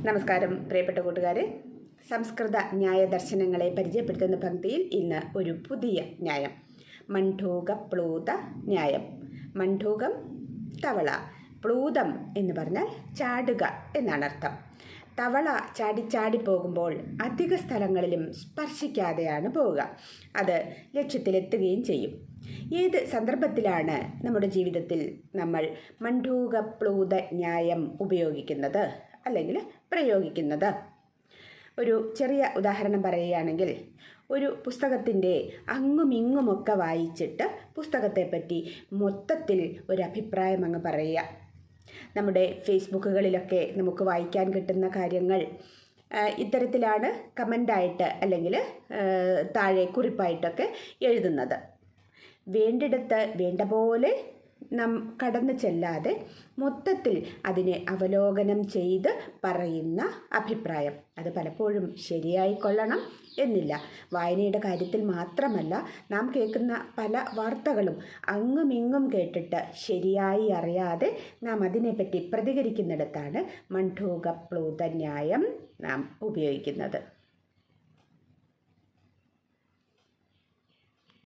നമസ്കാരം പ്രിയപ്പെട്ട കൂട്ടുകാരെ. സംസ്കൃത ന്യായ ദർശനങ്ങളെ പരിചയപ്പെടുത്തുന്ന പങ്ക്തിയിൽ ഇന്ന് ഒരു പുതിയ ന്യായം. മണ്ഡൂക പ്ലൂത ന്യായം. മണ്ഡൂകം തവള, പ്ലൂതം എന്ന് പറഞ്ഞാൽ ചാടുക എന്നാണ് അർത്ഥം. തവള ചാടി പോകുമ്പോൾ അധിക സ്ഥലങ്ങളിലും സ്പർശിക്കാതെയാണ് പോവുക. അത് ലക്ഷ്യത്തിലെത്തുകയും ചെയ്യും. ഏത് സന്ദർഭത്തിലാണ് നമ്മുടെ ജീവിതത്തിൽ നമ്മൾ മണ്ഡൂക പ്ലൂത ന്യായം ഉപയോഗിക്കുന്നത് അല്ലെങ്കിൽ പ്രയോഗിക്കുന്നത്? ഒരു ചെറിയ ഉദാഹരണം പറയുകയാണെങ്കിൽ, ഒരു പുസ്തകത്തിൻ്റെ അങ്ങുമിങ്ങുമൊക്കെ വായിച്ചിട്ട് പുസ്തകത്തെപ്പറ്റി മൊത്തത്തിൽ ഒരു അഭിപ്രായം അങ്ങ് പറയുക. നമ്മുടെ ഫേസ്ബുക്കുകളിലൊക്കെ നമുക്ക് വായിക്കാൻ കിട്ടുന്ന കാര്യങ്ങൾ ഇത്തരത്തിലാണ് കമൻ്റായിട്ട് അല്ലെങ്കിൽ താഴെ കുറിപ്പായിട്ടൊക്കെ എഴുതുന്നത്. വേണ്ടിടത്ത് വേണ്ട പോലെ കടന്നു ചെല്ലാതെ മൊത്തത്തിൽ അതിനെ അവലോകനം ചെയ്ത് പറയുന്ന അഭിപ്രായം അത് പലപ്പോഴും ശരിയായിക്കൊള്ളണം എന്നില്ല. വായനയുടെ കാര്യത്തിൽ മാത്രമല്ല, നാം കേൾക്കുന്ന പല വാർത്തകളും അങ്ങുമിങ്ങും കേട്ടിട്ട് ശരിയായി അറിയാതെ നാം അതിനെപ്പറ്റി പ്രതികരിക്കുന്നിടത്താണ് മണ്ഡൂക പ്ലൂത ന്യായം നാം ഉപയോഗിക്കുന്നത്.